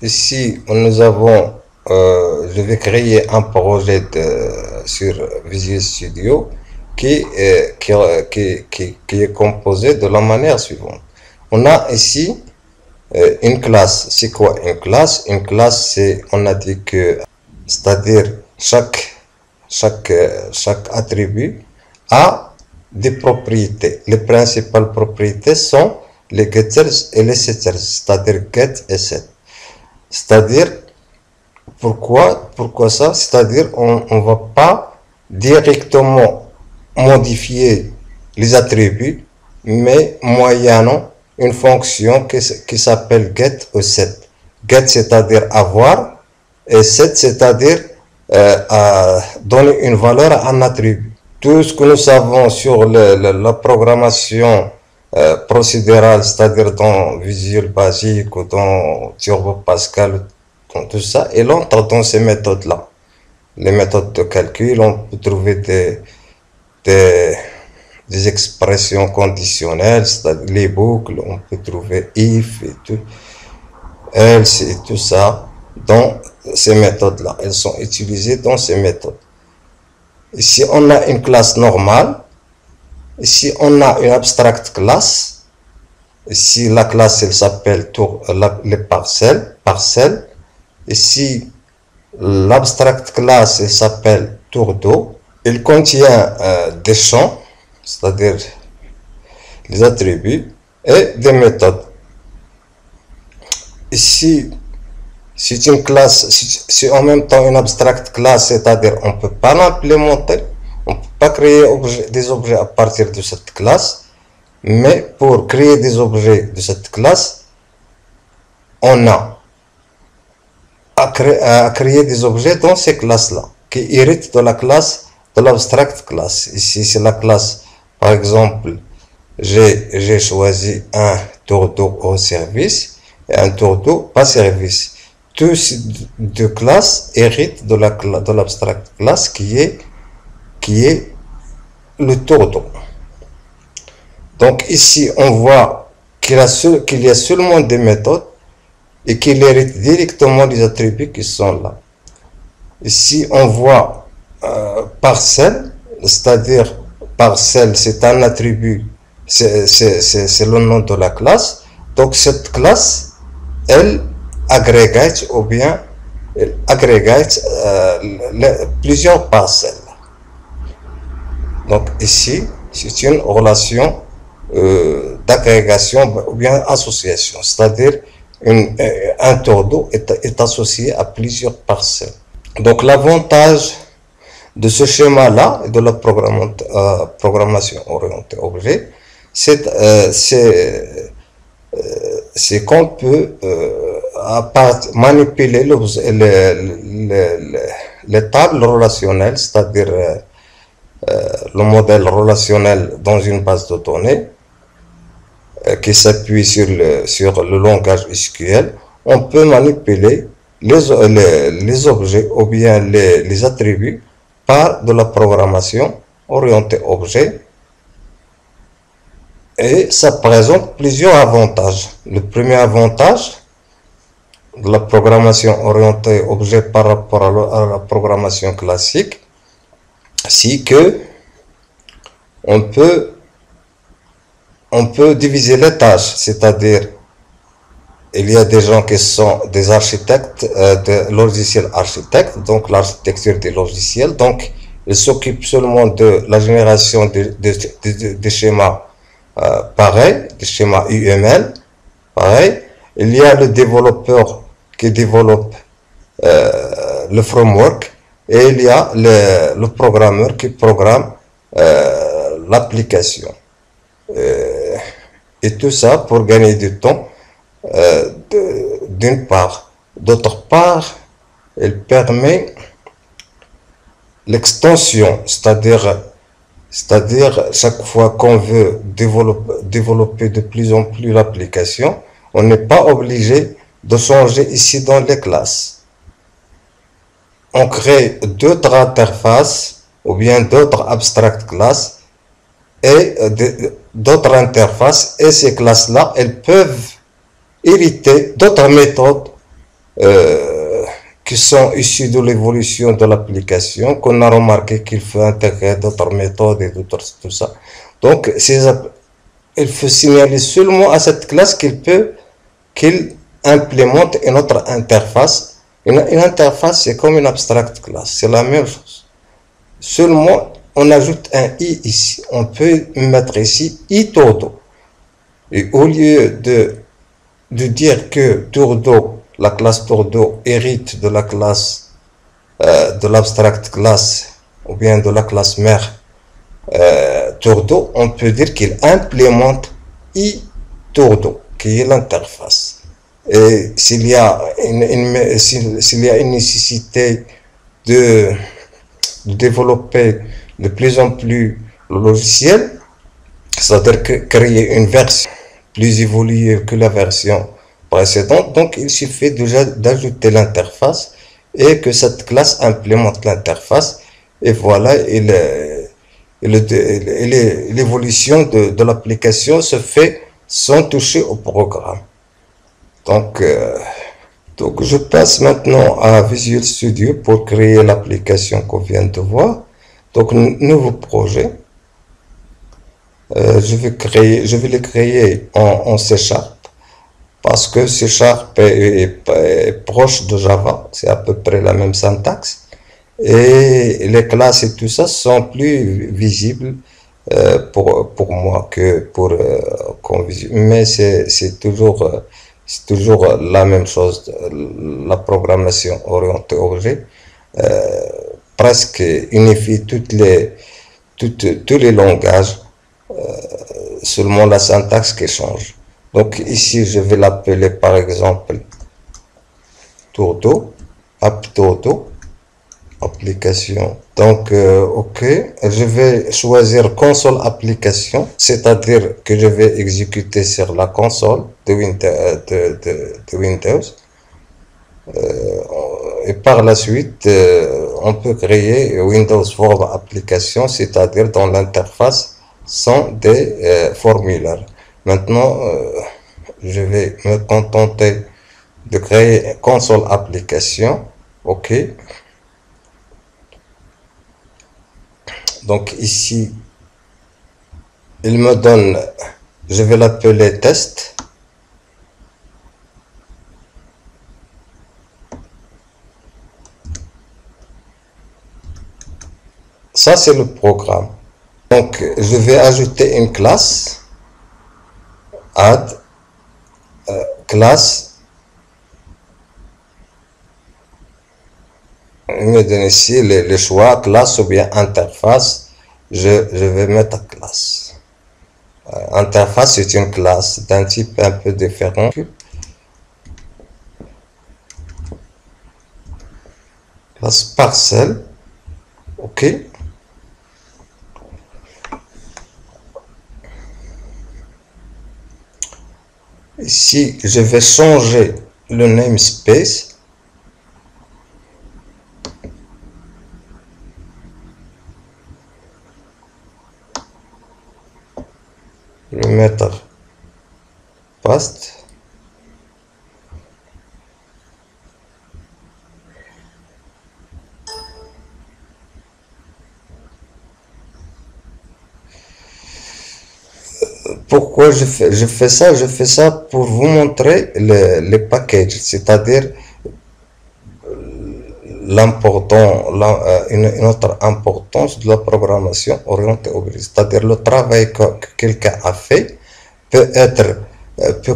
ici, nous avons, je vais créer un projet sur Visual Studio qui est composé de la manière suivante. On a ici une classe. C'est quoi une classe? Une classe, c'est, on a dit que, c'est-à-dire chaque attribut a des propriétés. Les principales propriétés sont les getters et les setters, c'est-à-dire get et set. C'est-à-dire, pourquoi ça? C'est-à-dire, on ne va pas directement modifier les attributs, mais moyennant une fonction qui s'appelle get ou set. Get, c'est-à-dire avoir, et set, c'est-à-dire donner une valeur à un attribut. Tout ce que nous savons sur la programmation procédurale, c'est-à-dire dans Visual Basic ou dans Turbo Pascal, dans tout ça, il entre dans ces méthodes-là. Les méthodes de calcul, on peut trouver des expressions conditionnelles, c'est-à-dire les boucles, on peut trouver if et tout, else et tout ça dans ces méthodes-là. Elles sont utilisées dans ces méthodes. Ici, on a une classe normale. Ici, on a une abstract class. Ici, la classe, elle s'appelle les parcelles. Ici, l'abstract class, elle s'appelle tour d'eau. Il contient des champs, c'est-à-dire les attributs, et des méthodes. Ici, c'est une classe, c'est en même temps une abstract class, c'est-à-dire on ne peut pas l'implémenter, on ne peut pas créer des objets à partir de cette classe, mais pour créer des objets de cette classe, on a à créer des objets dans ces classes-là, qui héritent de la classe de l'abstract class. Ici, c'est la classe, par exemple, j'ai choisi un tour d'eau au service et un tour d'eau pas service. Tous ces deux classes héritent de l'abstract class qui est le tour d'eau. Donc ici, on voit qu'il y a seulement des méthodes et qu'il hérite directement des attributs qui sont là. Ici, on voit parcelle, c'est-à-dire parcelle, c'est un attribut, c'est le nom de la classe. Donc cette classe, elle agrégate ou bien elle agrégate plusieurs parcelles. Donc ici, c'est une relation d'agrégation ou bien association, c'est-à-dire un tour d'eau est associé à plusieurs parcelles. Donc l'avantage de ce schéma-là, de la programmation orientée objet, c'est qu'on peut manipuler les tables relationnelles, c'est-à-dire le modèle relationnel dans une base de données qui s'appuie sur le langage SQL. On peut manipuler les objets ou bien les attributs par de la programmation orientée objet. Et ça présente plusieurs avantages. Le premier avantage de la programmation orientée objet par rapport à la programmation classique, c'est que on peut diviser les tâches, c'est-à-dire il y a des gens qui sont des architectes, de logiciels architectes, donc l'architecture des logiciels, donc ils s'occupent seulement de la génération des schémas pareil, des schémas UML, pareil. Il y a le développeur qui développe le framework et il y a le programmeur qui programme l'application. Et tout ça pour gagner du temps d'une part. D'autre part, il permet l'extension, c'est-à-dire chaque fois qu'on veut développer de plus en plus l'application, on n'est pas obligé de changer ici dans les classes. On crée d'autres interfaces ou bien d'autres abstract classes et d'autres interfaces, et ces classes-là, elles peuvent hériter d'autres méthodes qui sont issus de l'évolution de l'application, qu'on a remarqué qu'il faut intégrer d'autres méthodes et d'autres tout ça. Donc, il faut signaler seulement à cette classe qu'il implémente une autre interface. Une interface, c'est comme une abstract class, c'est la même chose. Seulement, on ajoute un i ici. On peut mettre ici i todo. Et au lieu de dire que Tourdo, la classe Tourdo hérite de la classe de l'abstract class ou bien de la classe mère Tourdo, on peut dire qu'il implémente iTourdo, qui est l'interface. Et s'il y a une nécessité de développer de plus en plus le logiciel, c'est-à-dire créer une version plus évoluée que la version précédente, donc il suffit déjà d'ajouter l'interface et que cette classe implémente l'interface, et voilà, l'évolution de l'application se fait sans toucher au programme. Donc je passe maintenant à Visual Studio pour créer l'application qu'on vient de voir. Donc, nouveau projet. Je vais le créer en C# parce que C# est proche de Java, c'est à peu près la même syntaxe, et les classes et tout ça sont plus visibles pour moi que pour mais c'est toujours la même chose, la programmation orientée objet presque unifie tous les langages, seulement la syntaxe qui change. Donc ici je vais l'appeler par exemple Tourdo, AppTourdo, application. Donc ok, je vais choisir console application, c'est-à-dire que je vais exécuter sur la console de Windows. Et par la suite, on peut créer Windows Form Application, c'est-à-dire dans l'interface sans des formulaires. Maintenant, je vais me contenter de créer console application. OK. Donc ici, il me donne, je vais l'appeler test. Ça, c'est le programme. Donc, je vais ajouter une classe, add classe. Il me donne ici les choix, classe ou bien interface. Je vais mettre classe. Interface, c'est une classe d'un type un peu différent. Classe parcelle. OK. Ici, je vais changer le namespace. Je vais mettre paste. Pourquoi je fais ça? Je fais ça pour vous montrer les packages, c'est-à-dire une autre importance de la programmation orientée objet, c'est-à-dire le travail que quelqu'un a fait peut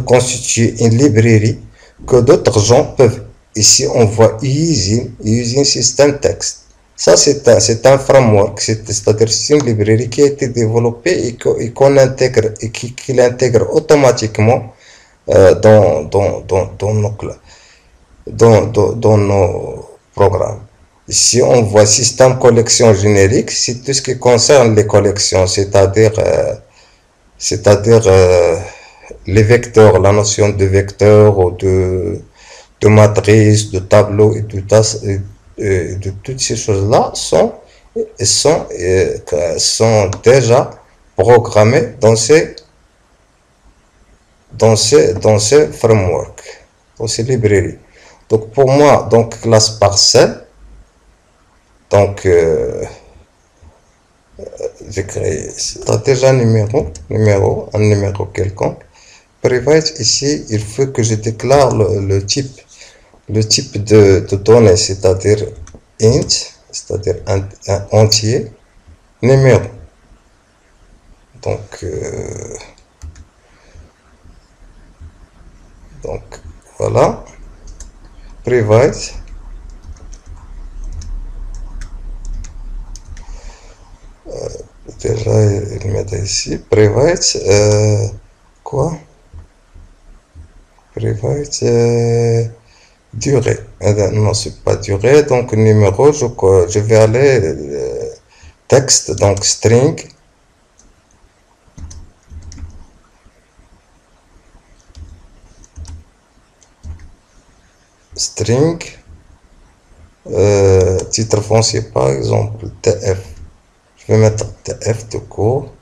constituer une librairie que d'autres gens peuvent. Ici, on voit using system text. Ça, c'est un framework, c'est-à-dire c'est une librairie qui a été développée et qu'on intègre et qui l'intègre automatiquement dans nos programmes. Ici, on voit système collection générique, c'est tout ce qui concerne les collections, c'est-à-dire les vecteurs, la notion de vecteur ou de matrice, de tableau et tout ça. De toutes ces choses-là sont déjà programmées dans ces frameworks, dans ces librairies. Donc pour moi, donc classe parcelle, donc j'ai créé, c'est déjà un numéro quelconque. Private, ici, il faut que je déclare le type de données, c'est-à-dire int, c'est-à-dire un entier, numéro. Donc voilà, private, déjà il met ici, private, quoi, private, durée, non c'est pas durée, donc numéro, je vais aller texte, donc string, titre foncier par exemple, TF, je vais mettre TF de court.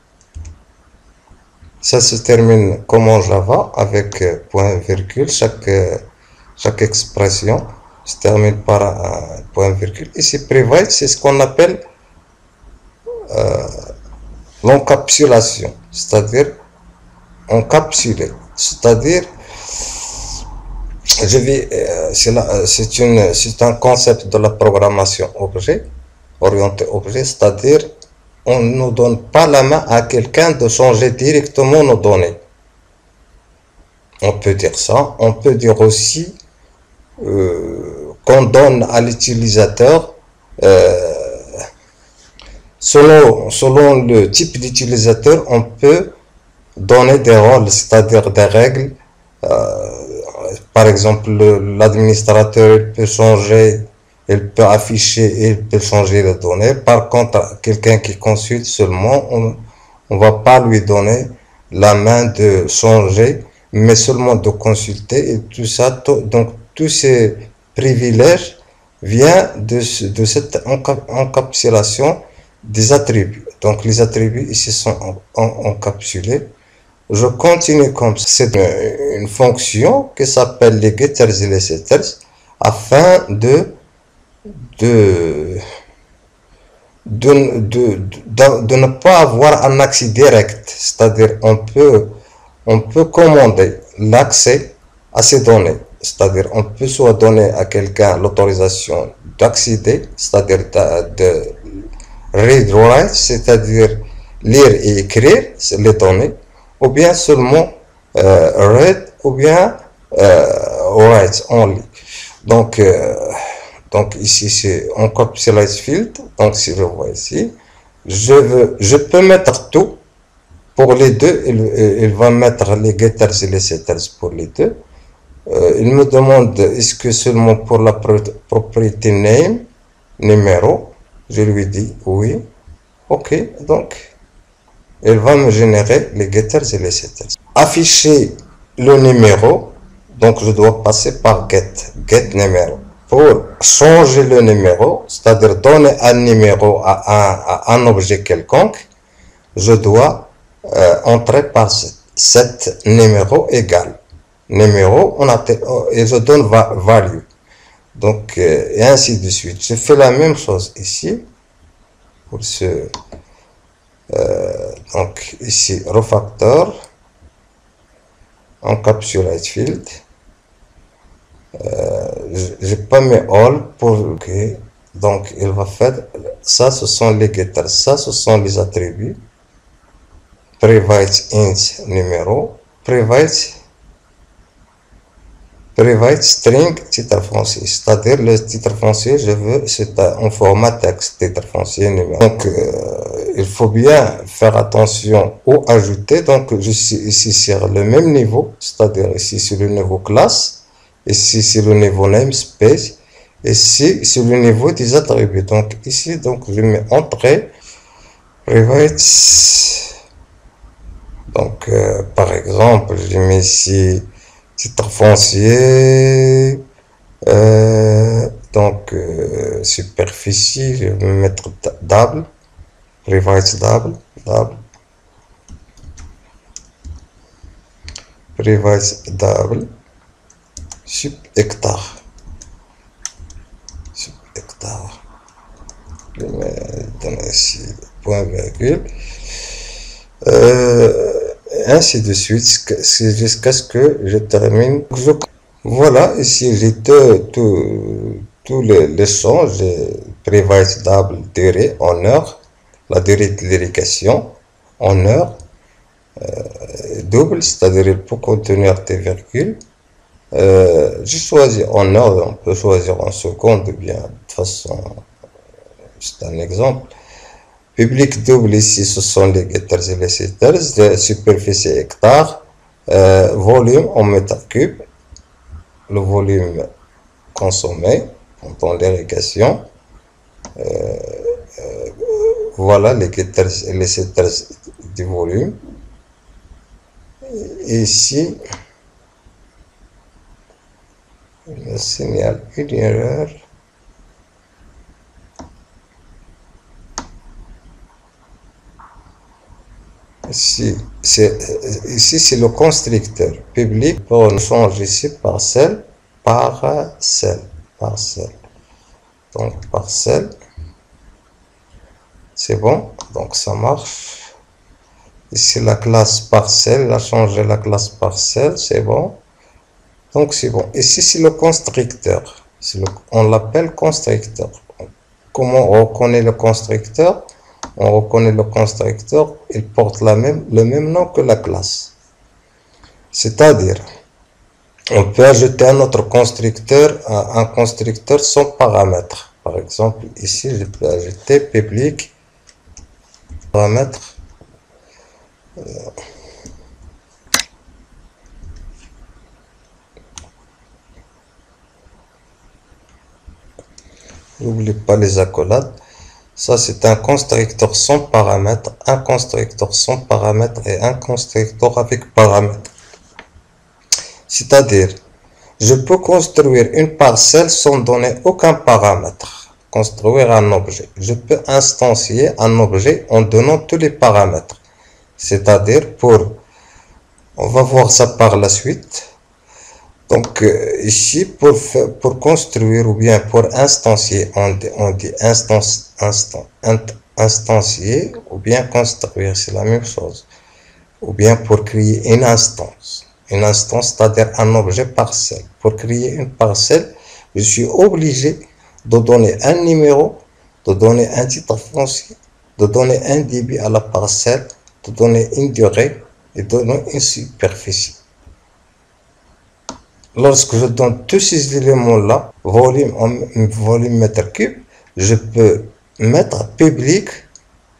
Ça se termine comme en Java avec point virgule. Chaque expression se termine par un point virgule. Ici, private, c'est ce qu'on appelle l'encapsulation, c'est-à-dire encapsulé. C'est-à-dire, c'est un concept de la programmation objet, orienté objet, c'est-à-dire on ne nous donne pas la main à quelqu'un de changer directement nos données. On peut dire ça. On peut dire aussi qu'on donne à l'utilisateur, selon le type d'utilisateur, on peut donner des rôles, c'est-à-dire des règles. Par exemple, l'administrateur il peut changer, il peut afficher, il peut changer les données. Par contre, quelqu'un qui consulte seulement, on va pas lui donner la main de changer, mais seulement de consulter. Et tout ça, donc tous ces privilèges viennent de cette encapsulation des attributs. Donc les attributs ici sont encapsulés. Je continue comme ça. C'est une fonction qui s'appelle les getters et les setters afin de ne pas avoir un accès direct. C'est-à-dire on peut commander l'accès à ces données. C'est-à-dire on peut soit donner à quelqu'un l'autorisation d'accéder, c'est-à-dire de read write, c'est-à-dire lire et écrire les données, ou bien seulement read ou bien write only. Donc ici c'est encapsulate field. Donc si je vois ici, je peux mettre tout pour les deux. Il va mettre les getters et les setters pour les deux. Il me demande est-ce que seulement pour la propriété name, numéro. Je lui dis oui. Ok, donc il va me générer les getters et les setters. Afficher le numéro, donc je dois passer par get numéro. Pour changer le numéro, c'est-à-dire donner un numéro à un objet quelconque, je dois entrer par cet numéro égal. Numéro, et je donne value. Donc, et ainsi de suite. Je fais la même chose ici. Pour ce, donc ici, refactor, encapsulate field. J'ai pas mis all pour que, donc il va faire ça. Ce sont les getters, ça ce sont les attributs. Private int numéro, private string titre foncier, c'est-à-dire le titre foncier, je veux c'est en format texte, titre foncier numéro. Donc il faut bien faire attention au ajouter. Donc je suis ici sur le même niveau, c'est-à-dire ici sur le niveau classe, ici c'est le niveau namespace, ici c'est le niveau des attributs. Donc ici donc je mets entrée private. Donc par exemple je mets ici titre foncier, donc superficie, je vais mettre double, private private double, sub hectare. hectares. Je vais donner ici point virgule. Ainsi de suite jusqu'à ce que je termine. Voilà, ici j'ai tous les champs. J'ai private double durée en heure, la durée de l'irrigation en heure, double, c'est-à-dire il peut contenir des virgules. J'ai choisi en heure, on peut choisir en secondes, bien de toute façon, c'est un exemple. Public double ici, ce sont les getters et les setters, superficie hectare, volume en mètres cubes, le volume consommé pendant l'irrigation. Voilà les getters et les setters du volume. Et ici, il signale une erreur. Ici, c'est le constructeur public. On change ici parcelle. Donc, parcelle. C'est bon. Donc, ça marche. Ici, la classe parcelle. A changé la classe parcelle. C'est bon. Donc, c'est bon. Ici, c'est le constructeur. On l'appelle constructeur. Comment on reconnaît le constructeur? On reconnaît le constructeur, il porte le même nom que la classe. C'est-à-dire, on peut ajouter un autre constructeur, un constructeur sans paramètre. Par exemple, ici, je peux ajouter public paramètre. N'oubliez pas les accolades. Ça, c'est un constructeur sans paramètre, un constructeur sans paramètre et un constructeur avec paramètre. C'est-à-dire, je peux construire une parcelle sans donner aucun paramètre. Construire un objet. Je peux instancier un objet en donnant tous les paramètres. C'est-à-dire, on va voir ça par la suite. Donc, ici, pour construire ou bien pour instancier, on dit instancier ou bien construire, c'est la même chose. Ou bien pour créer une instance. Une instance, c'est-à-dire un objet parcelle. Pour créer une parcelle, je suis obligé de donner un numéro, de donner un titre foncier, de donner un débit à la parcelle, de donner une durée et de donner une superficie. Lorsque je donne tous ces éléments-là, volume mètre cube, je peux mettre public,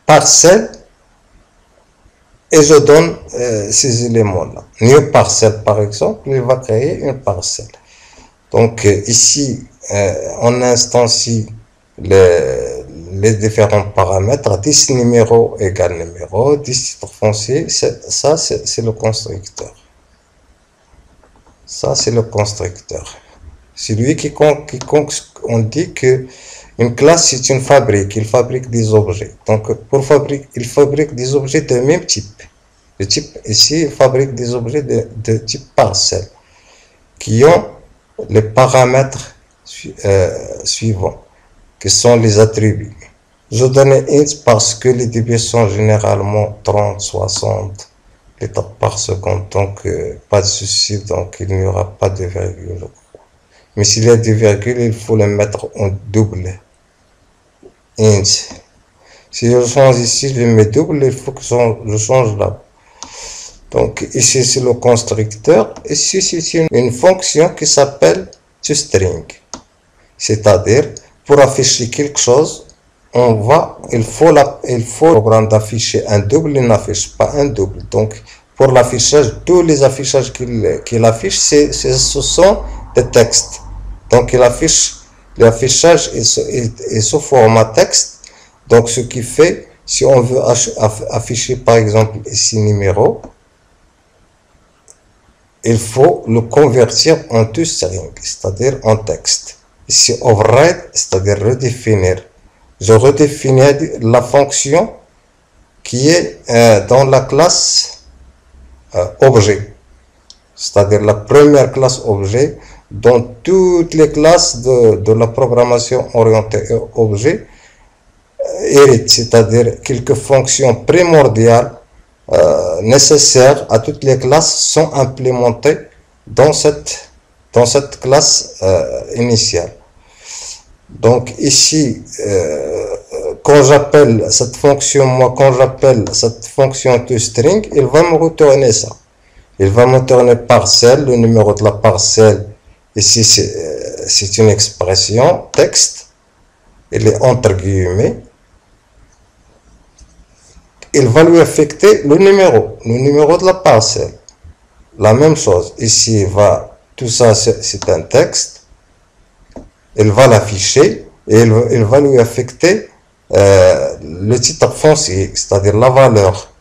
parcelle, et je donne ces éléments-là. New parcelle, par exemple, il va créer une parcelle. Donc ici, on instancie les différents paramètres, 10 numéros égale numéro, 10 titres fonciers, ça c'est le constructeur. Ça, c'est le constructeur. C'est lui on dit que une classe, c'est une fabrique. Il fabrique des objets. Donc, il fabrique des objets de même type. Le type, ici, il fabrique des objets de type parcelle qui ont les paramètres suivants, qui sont les attributs. Je donne int parce que les débits sont généralement 30, 60 litres par seconde, donc pas de souci, donc il n'y aura pas de virgule. Mais s'il y a des virgules, il faut les mettre en double. Int. Si je change ici, je mets double, il faut que je change là. Donc ici c'est le constructeur, ici c'est une fonction qui s'appelle toString. C'est-à-dire, pour afficher quelque chose, il faut le programme d'afficher un double, il n'affiche pas un double. Donc, pour l'affichage, tous les affichages qu'il affiche, ce sont des textes. Donc, il affiche l'affichage est sous format texte. Donc, ce qui fait, si on veut afficher, par exemple, ici numéro, il faut le convertir en toString, c'est-à-dire en texte. Ici, override, c'est-à-dire redéfinir. Je redéfinis la fonction qui est dans la classe objet. C'est-à-dire la première classe objet, dans toutes les classes de la programmation orientée objet hérite, c'est-à-dire quelques fonctions primordiales nécessaires à toutes les classes sont implémentées dans cette classe initiale. Donc ici, quand j'appelle cette fonction toString, il va me retourner ça. Il va me retourner parcelle, le numéro de la parcelle. Ici, c'est une expression texte. Il est entre guillemets. Il va lui affecter le numéro de la parcelle. La même chose. Ici, tout ça, c'est un texte. Il va l'afficher et il va lui affecter le titre foncier, c'est-à-dire la valeur.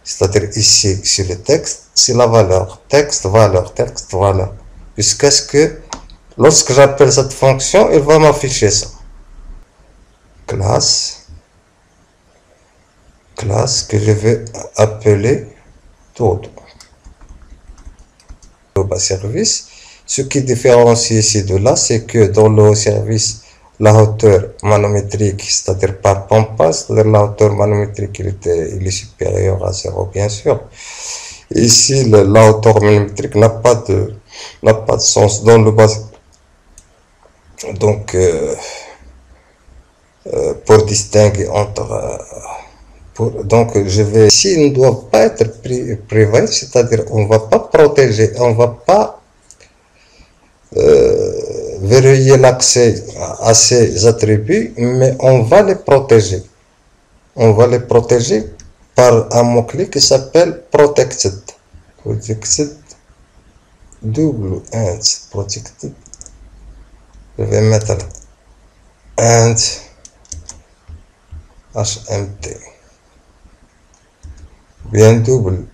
C'est-à-dire ici, sur le texte, c'est la valeur. Texte, valeur, texte, valeur. Jusqu'à ce que, lorsque j'appelle cette fonction, il va m'afficher ça. Classe que je vais appeler Todo. Service. Ce qui différencie ici de là, c'est que dans le service, la hauteur manométrique, c'est-à-dire par pampa, c'est-à-dire la hauteur manométrique, il est supérieur à 0, bien sûr. Ici, la hauteur manométrique n'a pas de sens dans le bas. Donc, pour distinguer entre... donc, ici, ne doit pas être privé, c'est-à-dire on ne va pas protéger, on ne va pas verrouiller l'accès à ces attributs, mais on va les protéger. On va les protéger par un mot-clé qui s'appelle protected. Protected, double and protected. Je vais mettre là. And HMT. Bien double.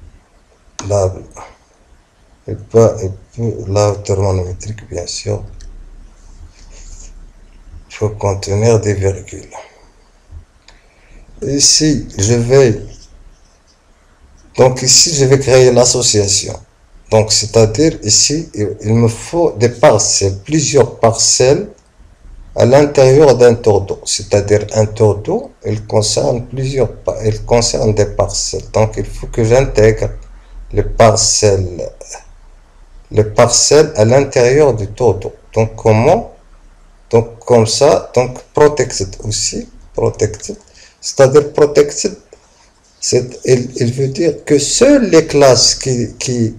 Double. Et pas la hauteur manométrique, bien sûr. Il faut contenir des virgules. Ici, je vais créer l'association. Donc, c'est-à-dire, ici, il me faut des parcelles, plusieurs parcelles à l'intérieur d'un tour d'eau. C'est-à-dire, un tour d'eau, il concerne des parcelles. Donc, il faut que j'intègre les parcelles à l'intérieur du tour d'eau. Donc, comment? Donc, comme ça, donc, protected aussi, protected. C'est-à-dire, protected, il veut dire que seules les classes qui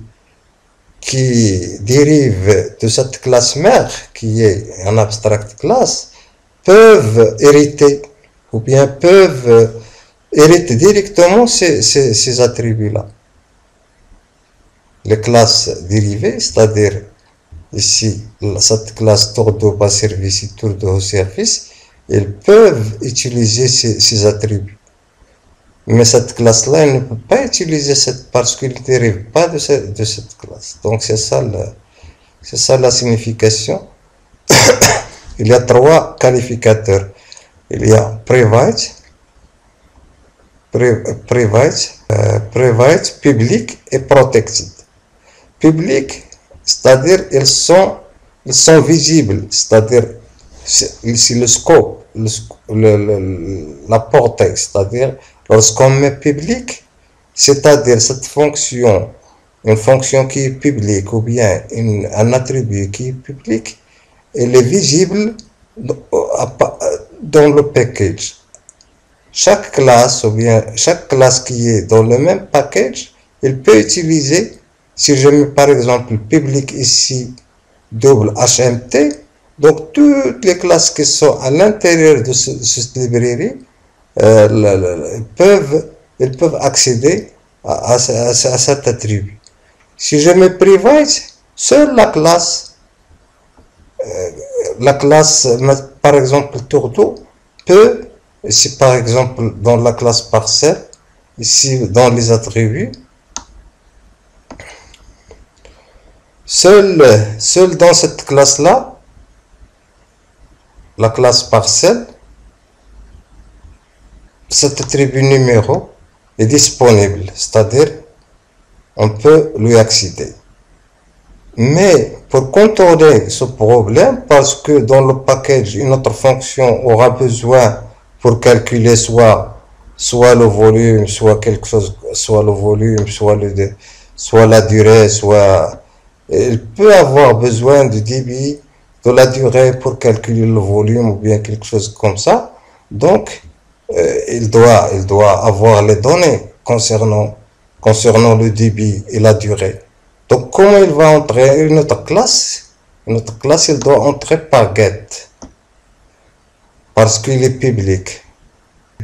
dérivent de cette classe mère, qui est un abstract class, peuvent hériter, ou bien peuvent hériter directement ces attributs-là. Les classes dérivées, c'est-à-dire ici, cette classe tour de bas service et tour de haut service, ils peuvent utiliser ces attributs. Mais cette classe-là, elle ne peut pas utiliser parce qu'il ne dérive pas de cette classe. Donc, c'est ça la signification. Il y a trois qualificateurs. Il y a private, public et protected. Public, c'est-à-dire ils sont visibles, c'est-à-dire c'est le scope, la portée, c'est-à-dire lorsqu'on met public, c'est-à-dire cette fonction, une fonction qui est publique ou bien un attribut qui est public, elle est visible dans le package. Chaque classe ou bien chaque classe qui est dans le même package, elle peut utiliser, si je mets par exemple public ici, double HMT, donc toutes les classes qui sont à l'intérieur de cette librairie, ils peuvent accéder à cet attribut. Si je mets private, seule la classe, par exemple tourteau, peut, ici par exemple dans la classe parcelle, ici dans les attributs, seul dans cette classe-là, la classe parcelle, cet attribut numéro est disponible, c'est-à-dire on peut lui accéder. Mais Pour contourner ce problème, parce que dans le package, une autre fonction aura besoin pour calculer soit le volume, soit quelque chose, soit le volume, soit la durée, soit il peut avoir besoin du débit de la durée pour calculer le volume ou bien quelque chose comme ça. Donc, il doit avoir les données concernant le débit et la durée. Donc, comment il va entrer une autre classe? Une autre classe, il doit entrer par get parce qu'il est public.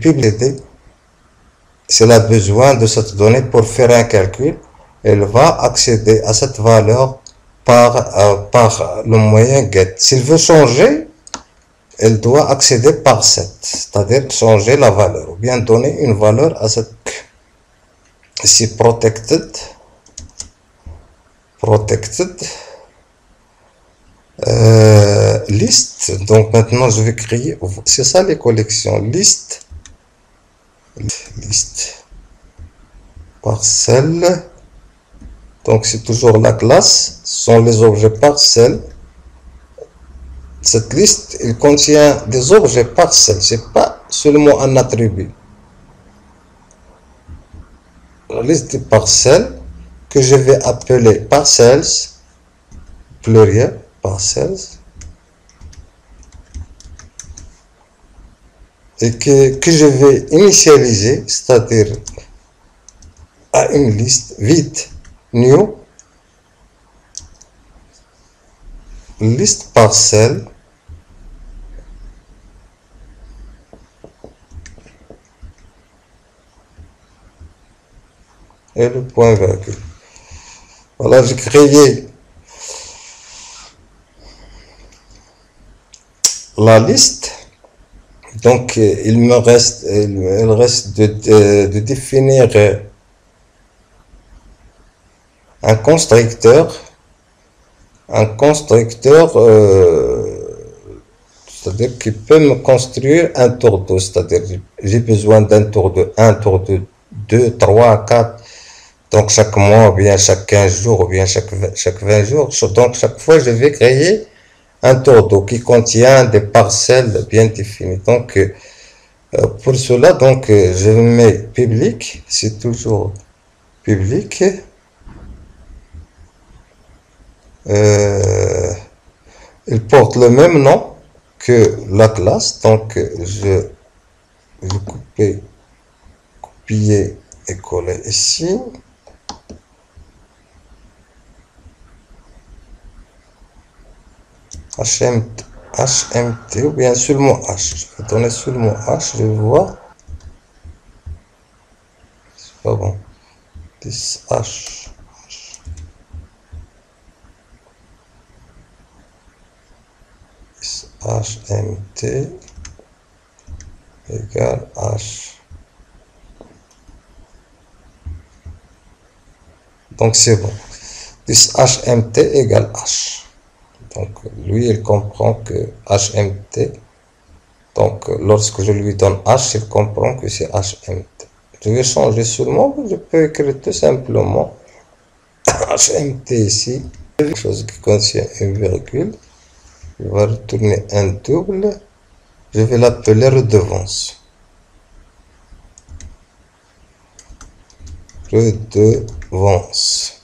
Public, s'il a besoin de cette donnée pour faire un calcul, il va accéder à cette valeur par le moyen get. S'il veut changer, il doit accéder par set, c'est-à-dire changer la valeur ou bien donner une valeur à cette. Ici, protected list. Donc maintenant je vais créer, c'est ça les collections, liste parcelle. Donc c'est toujours la classe, ce sont les objets parcelles. Cette liste, il contient des objets parcelles, c'est pas seulement un attribut. La liste des parcelles que je vais appeler parcelles, pluriel, parcelles, et que je vais initialiser, c'est-à-dire à une liste vide, new, liste parcelle, et le point virgule. Voilà, j'ai créé la liste. Donc il reste de définir un constructeur, c'est-à-dire qui peut me construire un tour d'eau, c'est-à-dire j'ai besoin d'un tour de 1, tour de 2, 3, 4, donc chaque mois, ou bien chaque 15 jours, ou bien chaque 20 jours. Donc chaque fois, je vais créer un tour d'eau qui contient des parcelles bien définies. Donc pour cela, donc je mets public, c'est toujours public. Il porte le même nom que la classe, donc je vais copier et coller ici. HMT ou bien seulement H. Je vais donner seulement H, je vais voir. C'est pas bon. This H. HMT égale H. Donc c'est bon. This HMT égale H. Donc lui il comprend que HMT. Donc lorsque je lui donne H, il comprend que c'est HMT. Je vais changer seulement, je peux écrire tout simplement HMT ici, quelque chose qui contient une virgule. Je vais retourner un double, je vais l'appeler redevance. Redevance.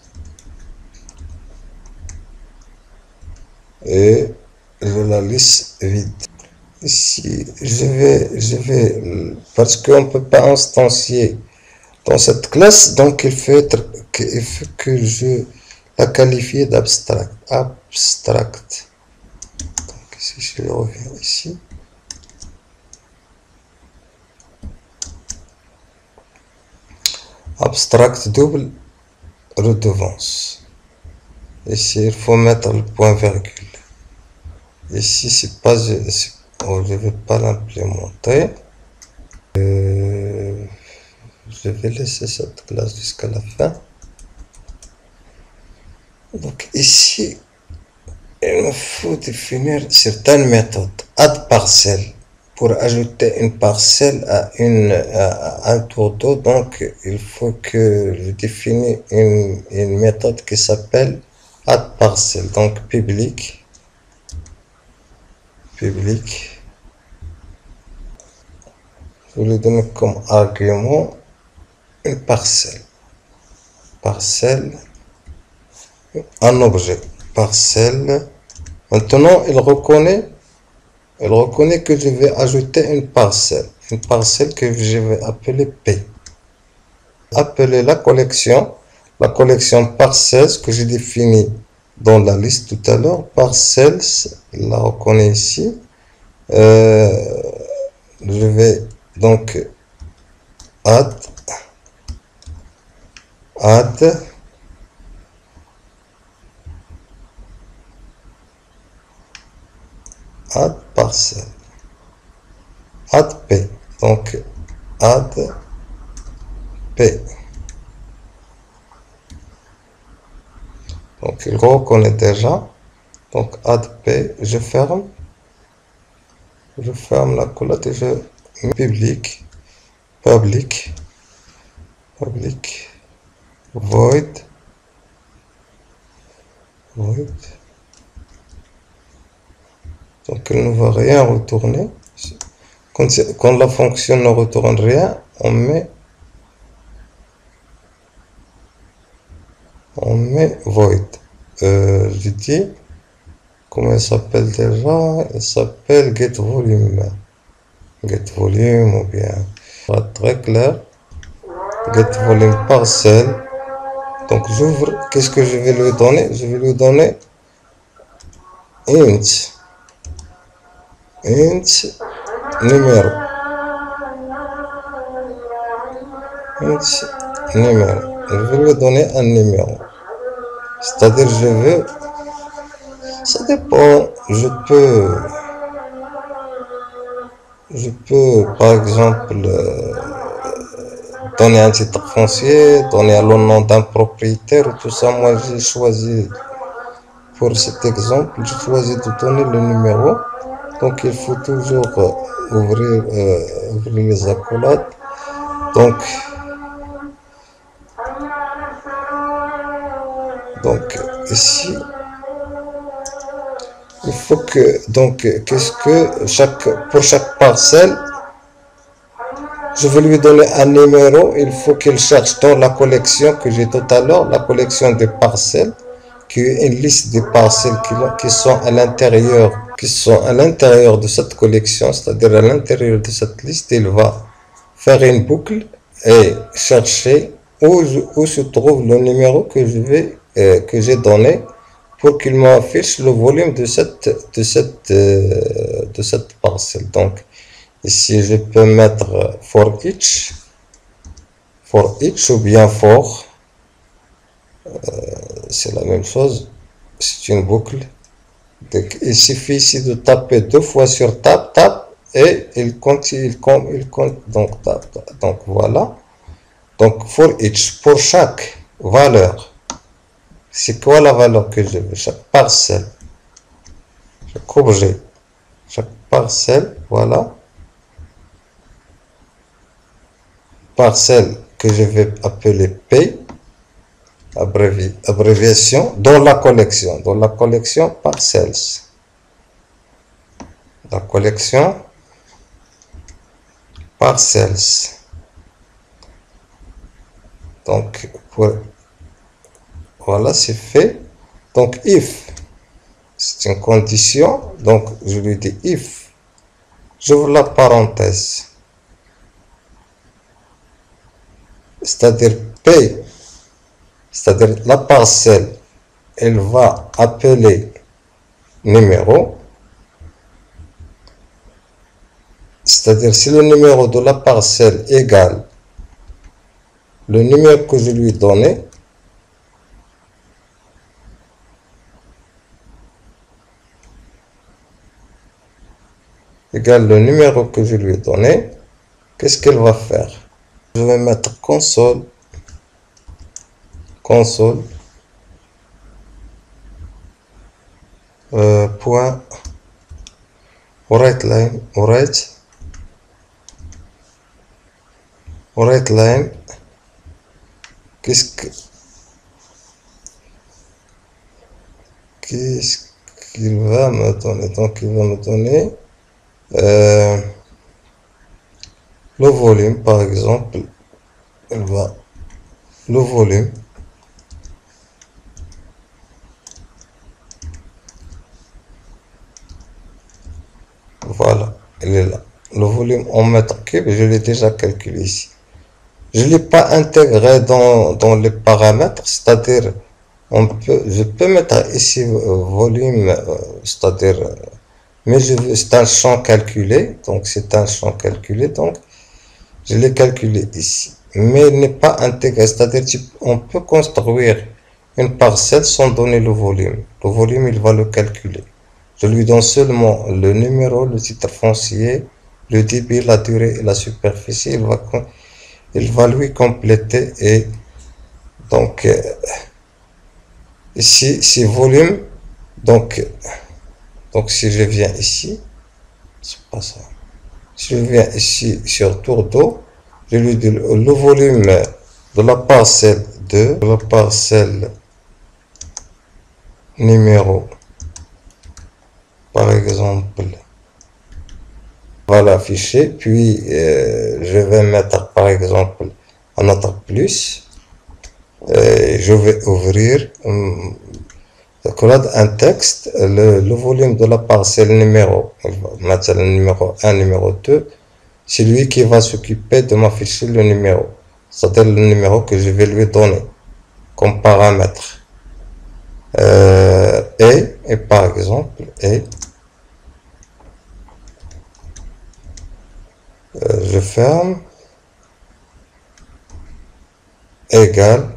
Et je la laisse vide. Ici, je vais, parce qu'on ne peut pas instancier dans cette classe, donc il faut que je la qualifie d'abstract. Abstract. Donc si je reviens ici. Abstract double redevance. Ici, il faut mettre le point virgule. Ici, c'est pas, je ne vais pas l'implémenter. Je vais laisser cette classe jusqu'à la fin. Donc ici, il me faut définir certaines méthodes. Add parcelle pour ajouter une parcelle à un tour d'eau. Donc il faut que je définisse une méthode qui s'appelle add parcelle, donc public, je vais lui donner comme argument une parcelle, un objet, parcelle. Maintenant, il reconnaît que je vais ajouter une parcelle que je vais appeler P. Appeler la collection parcelles que j'ai définie dans la liste tout à l'heure. Parcelles, il la reconnaît ici. Je vais donc add parcelle, add P, donc add P. Donc il reconnaît déjà, donc add P, je ferme la colotte et je mets public, void, donc il ne va rien retourner. Quand la fonction ne retourne rien, on met void. Je dis, comment il s'appelle déjà? Il s'appelle getVolume ou bien, pas très clair, getVolume parcelle. Donc j'ouvre, qu'est-ce que je vais lui donner? Je vais lui donner int numéro, je vais lui donner un numéro, c'est-à-dire je veux, ça dépend, je peux par exemple donner un titre foncier, donner le nom d'un propriétaire, tout ça. Moi j'ai choisi, pour cet exemple, j'ai choisi de donner le numéro. Donc il faut toujours ouvrir les accolades. Donc ici, il faut que, donc qu'est-ce que pour chaque parcelle, je vais lui donner un numéro. Il faut qu'il cherche dans la collection que j'ai tout à l'heure, la collection des parcelles, qui est une liste des parcelles qui sont à l'intérieur de cette collection, c'est-à-dire à l'intérieur de cette liste. Il va faire une boucle et chercher où se trouve le numéro que j'ai donné pour qu'il m'affiche le volume de cette parcelle. Donc ici je peux mettre for each ou bien for, c'est la même chose, c'est une boucle. Donc, il suffit ici de taper 2 fois sur tab et il compte, donc donc voilà. Donc for each, pour chaque valeur, c'est quoi la valeur que je veux? Chaque parcelle, chaque objet, chaque parcelle, voilà. Parcelle que je vais appeler P, abréviation, dans la collection parcelles. La collection parcelles. Donc voilà, c'est fait. Donc if, c'est une condition, donc je lui dis if, j'ouvre la parenthèse, c'est-à-dire P, c'est-à-dire la parcelle, elle va appeler numéro, c'est-à-dire si le numéro de la parcelle égale le numéro que je lui donnais, égale le numéro que je lui ai donné, qu'est-ce qu'elle va faire? Je vais mettre console point writeLine, qu'est-ce que qu'est-ce qu'il va me donner? Donc, il va me donner le volume, par exemple. Le volume. Voilà, il est là. Le volume en mètres cubes, je l'ai déjà calculé ici. Je ne l'ai pas intégré dans les paramètres, c'est-à-dire, je peux mettre ici volume, c'est-à-dire, mais c'est un champ calculé, donc c'est un champ calculé, donc je l'ai calculé ici. Mais il n'est pas intégré, c'est-à-dire, on peut construire une parcelle sans donner le volume. Le volume, il va le calculer. Je lui donne seulement le numéro, le titre foncier, le débit, la durée et la superficie. Il va lui compléter et donc ici c'est volume. Donc si je viens ici, c'est pas ça. Si je viens ici sur tour d'eau, je lui dis le volume de la parcelle 2, de la parcelle numéro, par exemple, va l'afficher, puis je vais mettre par exemple un autre plus, je vais ouvrir un texte, le volume de la parcelle numéro, mettre le numéro 1, numéro 2, c'est lui qui va s'occuper de m'afficher le numéro, c'est-à-dire le numéro que je vais lui donner comme paramètre. Et par exemple, je ferme, égal,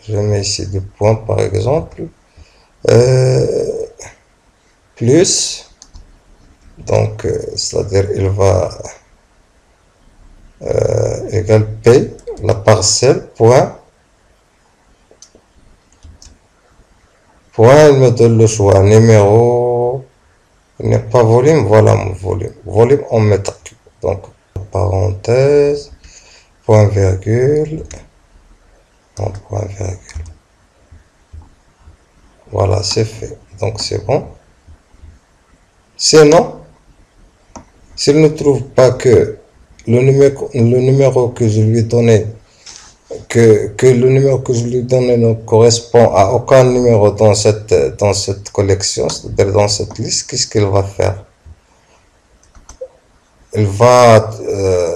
je mets ici deux points par exemple, plus, donc c'est-à-dire il va égal P, la parcelle, point, il me donne le choix, numéro, il n'est pas volume, voilà mon volume en mètres cubes, donc parenthèse, point virgule, point virgule, voilà c'est fait, donc c'est bon. Sinon, s'il ne trouve pas que le numéro que je lui ai donné, que le numéro que je lui donne ne correspond à aucun numéro dans cette collection, c'est-à-dire dans cette liste, qu'est-ce qu'il va faire? Il va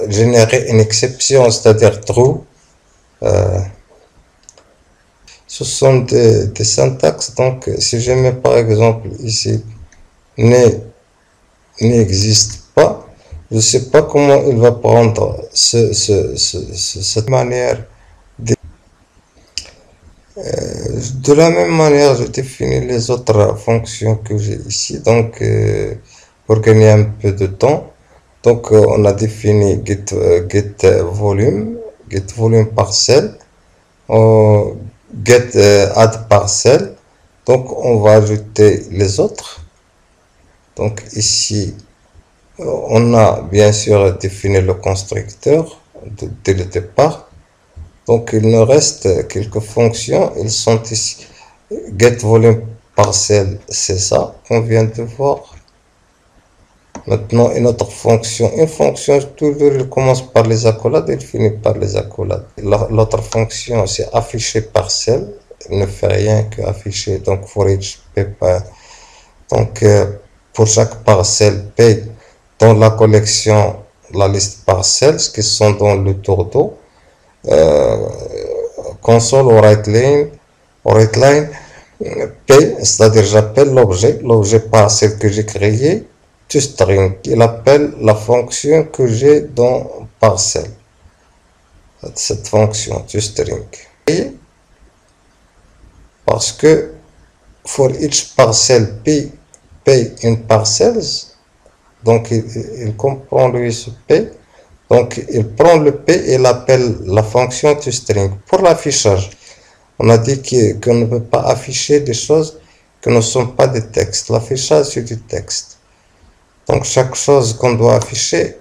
générer une exception, c'est-à-dire true. Ce sont des syntaxes, donc si je mets par exemple ici n'existe pas, je ne sais pas comment il va prendre cette manière. De la même manière, je définis les autres fonctions que j'ai ici, donc pour gagner un peu de temps. Donc on a défini get volume parcelle, get add parcelle. Donc on va ajouter les autres. Donc ici, on a bien sûr défini le constructeur dès le départ. Donc il nous reste quelques fonctions, ils sont ici. Get volume parcelle, c'est ça qu'on vient de voir. Maintenant une autre fonction, toujours il commence par les accolades, il finit par les accolades. L'autre fonction c'est afficher parcelle, il ne fait rien que afficher, donc for each paper. Donc pour chaque parcelle P dans la collection, la liste parcelles qui sont dans le tour d'eau. Console ou writeline P, c'est-à-dire j'appelle l'objet parcelle que j'ai créé, toString, il appelle la fonction que j'ai dans parcelle, cette fonction toString, parce que for each parcelle P une parcelle, donc il comprend lui ce P. Donc, il prend le P et il appelle la fonction toString. Pour l'affichage, on a dit qu'on ne peut pas afficher des choses qui ne sont pas des textes. L'affichage, c'est du texte. Donc, chaque chose qu'on doit afficher,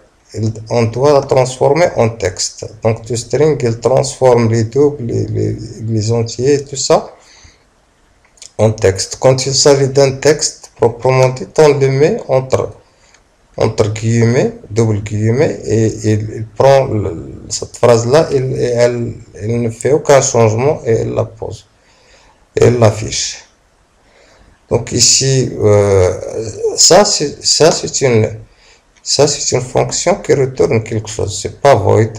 on doit la transformer en texte. Donc toString, il transforme les doubles, les entiers, tout ça, en texte. Quand il s'agit d'un texte proprement dit, on le met entre guillemets, double guillemets, et il prend cette phrase-là, elle ne fait aucun changement et elle la pose. Et elle l'affiche. Donc ici, ça c'est une fonction qui retourne quelque chose. C'est pas void,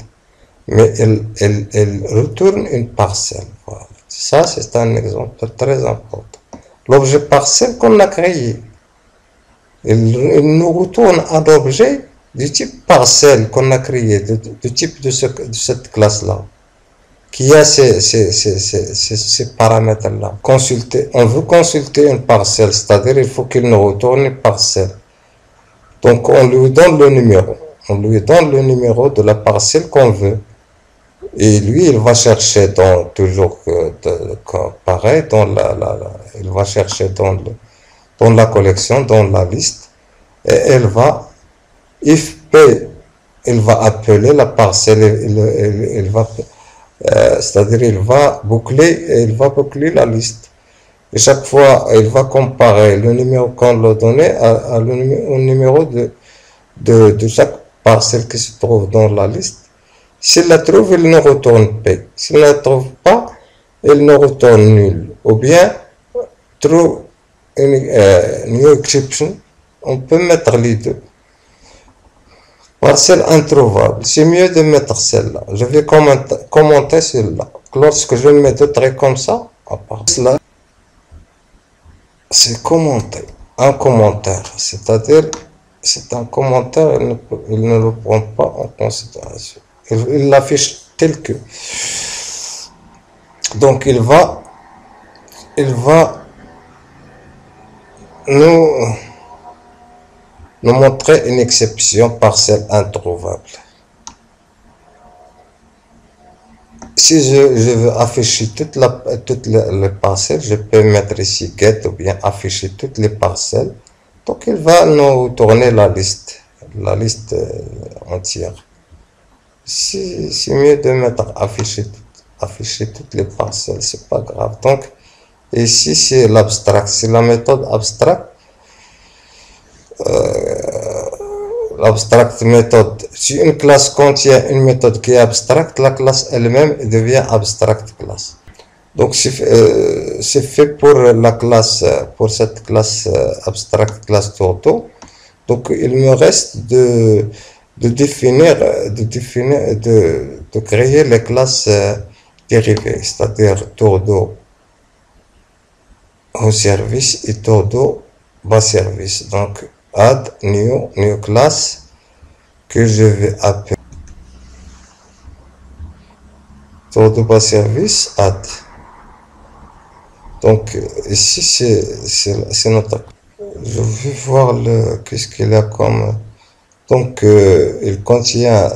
mais elle retourne une parcelle. Voilà. Ça c'est un exemple très important. L'objet parcelle qu'on a créé, il nous retourne un objet du type parcelle qu'on a créé, du type de cette classe-là, qui a ces paramètres-là. On veut consulter une parcelle, c'est-à-dire il faut qu'il nous retourne une parcelle. Donc on lui donne le numéro. On lui donne le numéro de la parcelle qu'on veut. Et lui, il va chercher toujours pareil, il va chercher dans la collection, dans la liste, et elle va, if p, il va appeler la parcelle, c'est-à-dire il va boucler la liste. Et chaque fois, il va comparer le numéro qu'on lui a donné au numéro de chaque parcelle qui se trouve dans la liste. S'il la trouve, il nous retourne P. S'il ne la trouve pas, il nous retourne nul. Ou bien, true new exception, on peut mettre les deux. Parcelle introuvable, c'est mieux de mettre celle-là. Je vais commenter celle-là. Lorsque je mets deux traits comme ça, à part cela, c'est commenter. Un commentaire, c'est-à-dire, c'est un commentaire, il ne le prend pas en considération. Il l'affiche tel que. Donc il va nous montrer une exception parcelle introuvable. Si je veux afficher toutes les parcelles, je peux mettre ici get ou bien afficher toutes les parcelles. Donc il va nous tourner la liste entière. C'est mieux de mettre afficher toutes les parcelles, c'est pas grave. Donc ici c'est l'abstract, c'est la méthode abstract. L'abstract méthode, si une classe contient une méthode qui est abstracte, la classe elle-même devient abstract class. Donc c'est fait pour la classe, pour cette classe abstract class tourdo. Donc il me reste de créer les classes dérivées, c'est-à-dire tourdo haut service et tourdo bas service. Donc add new class que je vais appeler tourdo bas service add. Donc ici c'est notre. Je vais voir qu'est-ce qu'il a comme. Donc il ne contient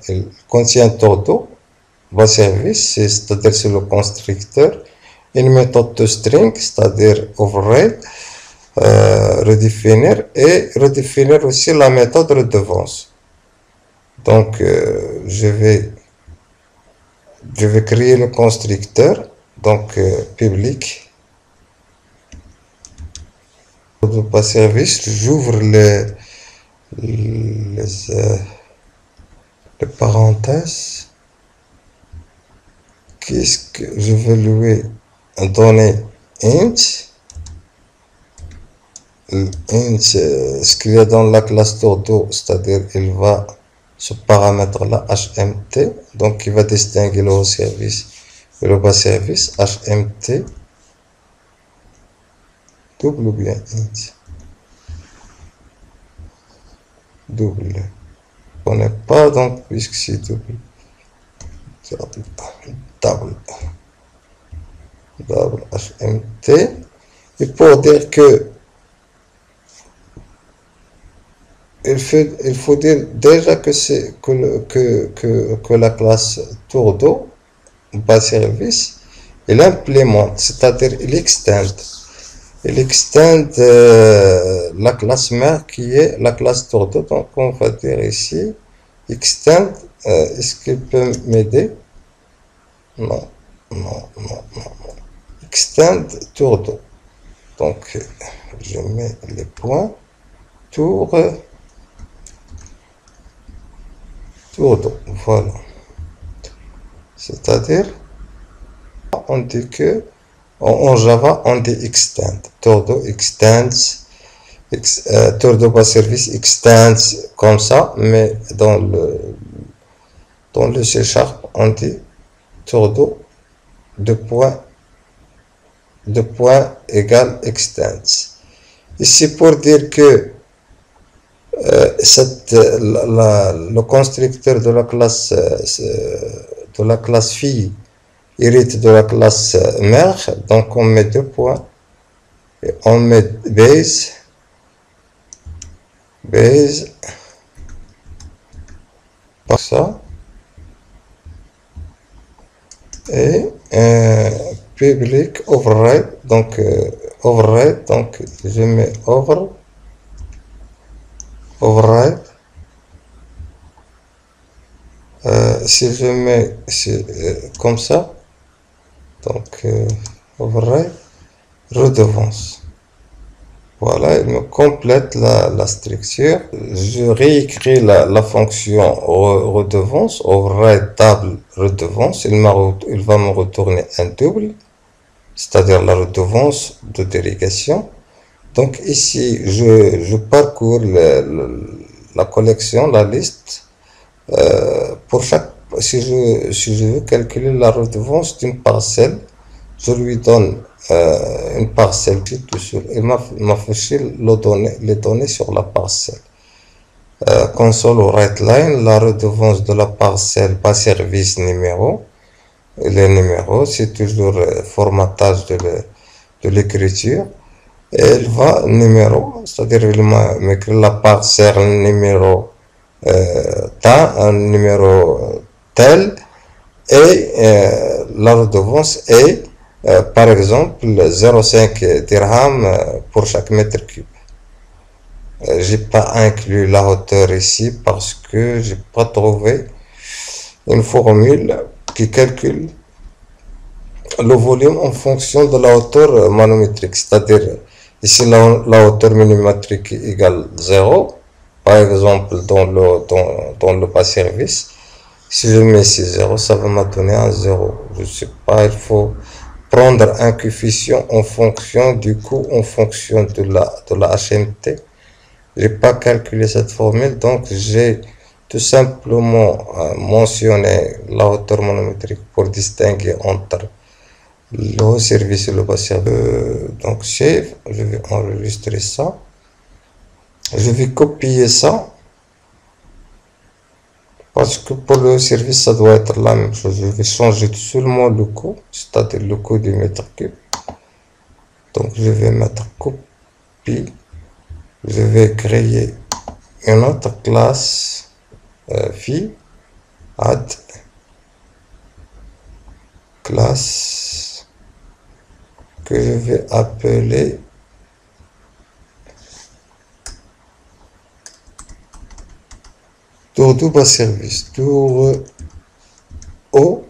il contient tourdo bas service, c'est-à-dire c'est le constructeur, une méthode toString, c'est-à-dire override, redéfinir, et redéfinir aussi la méthode redevance. Donc je vais créer le constructeur, donc public de pas service, j'ouvre les parenthèses. Qu'est-ce que je vais lui donner int, ce qu'il y a dans la classe tourdo, c'est-à-dire il va ce paramètre là hmt, donc il va distinguer le haut service et le bas service. Hmt double ou bien int double, on n'est pas, donc puisque c'est double hmt, et pour dire que il faut dire déjà que c'est que la classe tourdo bas service il implémente, c'est-à-dire il extend il extend la classe mère qui est la classe Tordo. Donc on va dire ici extend. Est-ce qu'il peut m'aider? Non, non, non, non. Extend Tordo. Donc je mets les points tour Tordo. Voilà. C'est-à-dire, on dit que en Java, on dit extend. Tordo extends. Tordo bas service extends comme ça, mais dans le C Sharp, on dit Tordo de point égale extends. Ici, pour dire que le constructeur de la classe fille hérite de la classe mère, donc on met deux points et on met base par ça et public override, donc override, donc je mets override. Si je mets comme ça, donc override redevance. Voilà, il me complète la structure. Je réécris la fonction redevance, override table redevance. Il va me retourner un double, c'est-à-dire la redevance de délégation. Donc ici, je parcours la collection, la liste. Pour chaque, si je veux calculer la redevance d'une parcelle, je lui donne une parcelle qui tout seul. Il m'a fiché les données sur la parcelle. Console ou writeline, la redevance de la parcelle par service numéro. Les numéros, c'est toujours formatage de l'écriture. Et elle va numéro, c'est-à-dire il m'écrit la parcelle numéro un numéro tel, et la redevance est par exemple 0,5 dirham pour chaque mètre cube. J'ai pas inclus la hauteur ici parce que j'ai pas trouvé une formule qui calcule le volume en fonction de la hauteur manométrique, c'est-à-dire ici la hauteur manométrique égale 0, par exemple dans le bas service. Si je mets ici 0, ça va me donner un 0. Je sais pas, il faut prendre un coefficient en fonction du coût, en fonction de la HMT. J'ai pas calculé cette formule, donc j'ai tout simplement mentionné la hauteur manométrique pour distinguer entre le haut service et le bas service. Donc save, je vais enregistrer ça. Je vais copier ça. Parce que pour le service, ça doit être la même chose. Je vais changer seulement le coût, c'est-à-dire le coût du mètre cube. Donc, je vais mettre copie. Je vais créer une autre classe fille, add classe que je vais appeler Tordo bas service, tour au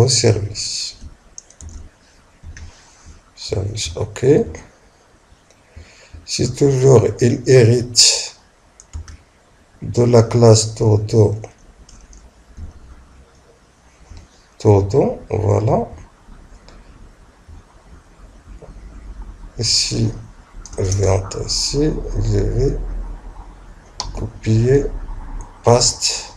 service. Service, ok. Si toujours il hérite de la classe Tordo, voilà. Ici, je vais entrer ici, je vais copier, paste.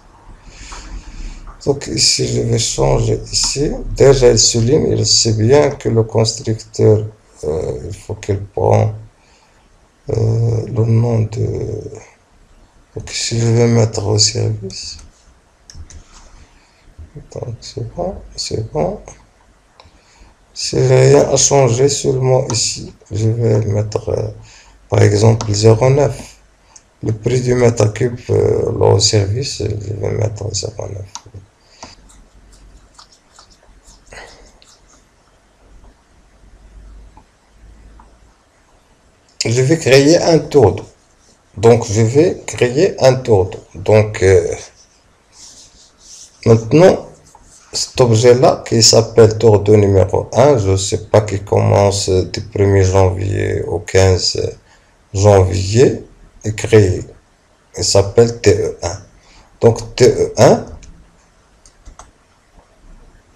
Donc ici, je vais changer ici. Déjà, il souligne, il sait bien que le constructeur, il faut qu'il prenne le nom de... Donc ici, je vais mettre au service. Donc c'est bon, c'est bon. Si j'ai rien à changer, seulement ici, je vais mettre par exemple 0,9. Le prix du mètre cube au service, je vais mettre 0,9. je vais créer un tour d'eau. Donc, je vais créer un tour d'eau. Donc, maintenant, cet objet-là qui s'appelle tour d'eau numéro 1, je ne sais pas, qui commence du 1er janvier au 15 janvier, est créé. Il s'appelle TE1. Donc, TE1,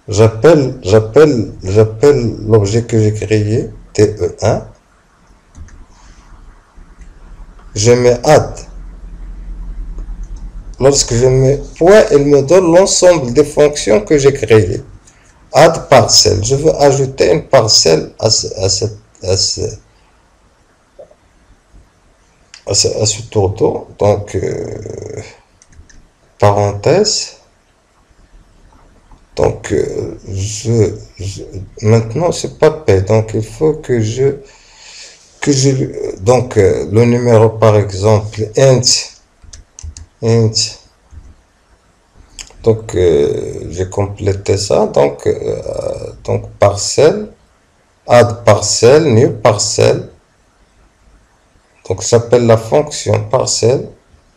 j'appelle l'objet que j'ai créé TE1. Je mets add. Lorsque je mets point, il me donne l'ensemble des fonctions que j'ai créées. Add parcelle. Je veux ajouter une parcelle à ce tour d'eau. Donc, parenthèse. Donc, maintenant, c'est pas P. Donc, il faut que donc, le numéro, par exemple, int. Donc, j'ai complété ça. Donc, parcelle, add parcelle, new parcelle. Donc, j'appelle la fonction parcelle.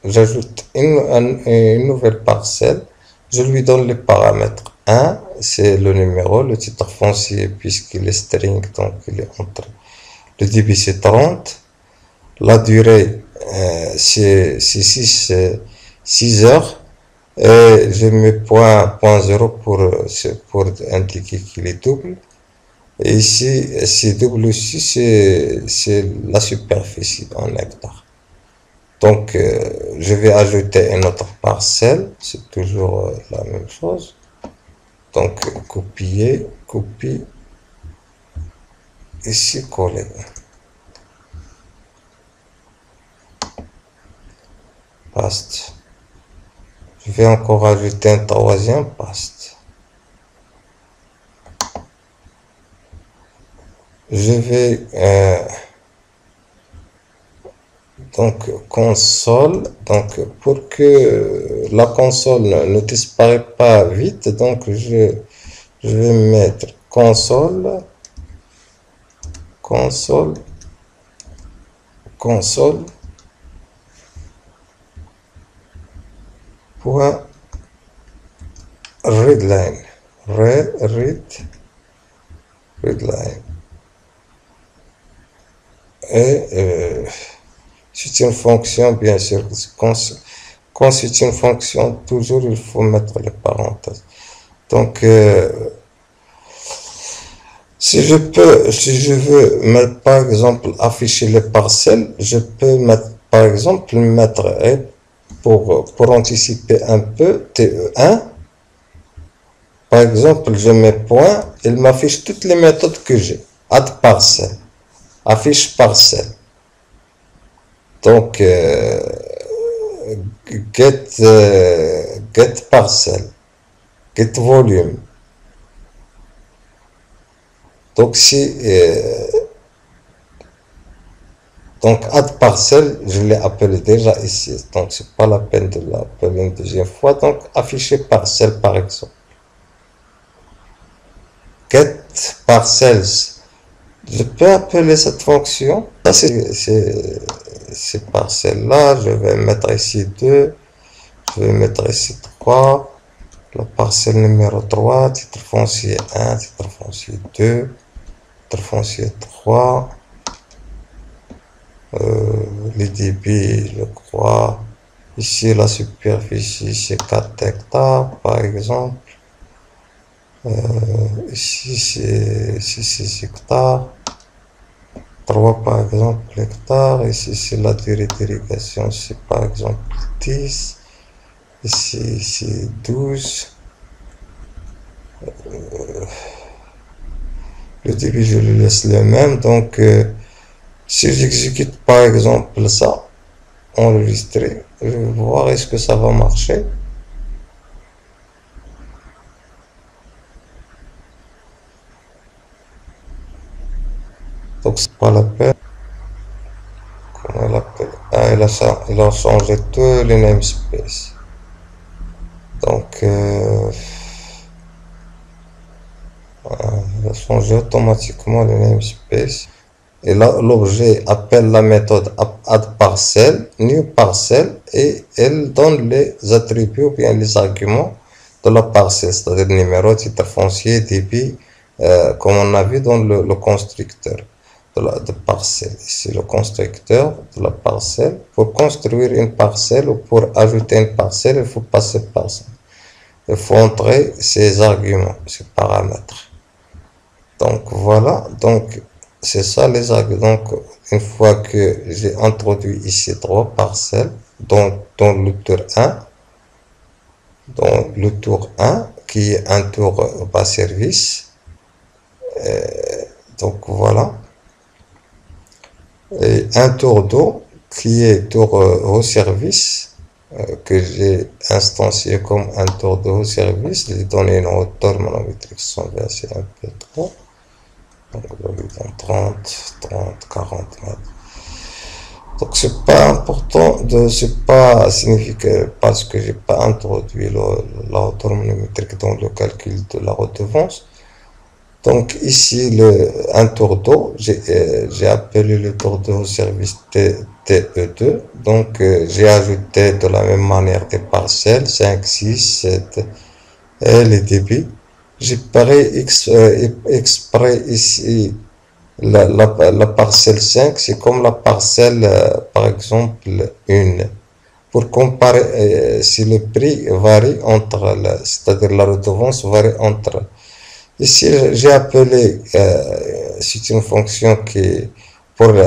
J'ajoute une nouvelle parcelle. Je lui donne les paramètres. 1, c'est le numéro, le titre foncier, puisqu'il est string, donc il est entre. Le débit, c'est 30. La durée, c'est 6 heures. Et je mets point 0 pour indiquer qu'il est double. Et ici, c'est double aussi, c'est la superficie en hectares. Donc, je vais ajouter une autre parcelle. C'est toujours la même chose. Donc, copier, copie. Ici, coller. Paste. Je vais encore ajouter un troisième paste. Je vais donc console, donc pour que la console ne disparaît pas vite, donc je vais mettre console point readline et c'est une fonction, bien sûr. Quand c'est une fonction, toujours il faut mettre les parenthèses. Donc, si je veux mettre, par exemple, afficher les parcelles, je peux mettre, par exemple, pour anticiper un peu, TE1, par exemple, je mets point, il m'affiche toutes les méthodes que j'ai. Add parcelle, affiche parcelle. Donc, get parcelle, get volume. Donc, donc add parcelle, je l'ai appelé déjà ici. Donc, c'est pas la peine de l'appeler une deuxième fois. Donc, afficher parcelle, par exemple. Get parcelles. Je peux appeler cette fonction. Ça, ces parcelles-là. Je vais mettre ici 2. Je vais mettre ici 3. La parcelle numéro 3. Titre foncier 1. Titre foncier 2. Titre foncier 3. Les débits, je crois. Ici, la superficie, c'est 4 hectares, par exemple. Ici, c'est 6 hectares. 3 par exemple hectares. Ici, c'est la durée d'irrigation, c'est par exemple 10. Ici, c'est 12. Le débit, je le laisse le même. Donc, si j'exécute par exemple ça, enregistrer, je vais voir est-ce que ça va marcher. Donc, c'est pas la peine. Comment elle appelle? Ah, il a changé tous les namespaces. Donc, il a changé automatiquement les namespaces. Et là, l'objet appelle la méthode addParcel, newParcel, et elle donne les attributs ou bien les arguments de la parcelle, c'est-à-dire numéro, titre foncier, débit, comme on a vu dans le constructeur de parcelle. Ici, le constructeur de la parcelle. Pour construire une parcelle ou pour ajouter une parcelle, il faut passer par ça. Il faut entrer ces arguments, ces paramètres. Donc voilà, donc c'est ça les arguments. Donc une fois que j'ai introduit ici 3 parcelles dans le tour 1, dans le tour 1 qui est un tour bas service, donc voilà, et un tour d'eau qui est tour haut service, que j'ai instancié comme un tour de haut service. J'ai donné une hauteur manométrique 120, c'est un peu trop. Donc, dans 30, 40 mètres. Donc, c'est pas important c'est pas significatif parce que j'ai pas introduit la hauteur manométrique dans le calcul de la redevance. Donc, ici, un tour d'eau, j'ai appelé le tour d'eau au service TE2. Donc, j'ai ajouté de la même manière des parcelles, 5, 6, 7, et les débits. J'ai pris exprès ici la parcelle 5, c'est comme la parcelle, par exemple, 1. Pour comparer si le prix varie entre, c'est-à-dire la redevance varie entre. Ici, j'ai appelé, c'est une fonction qui,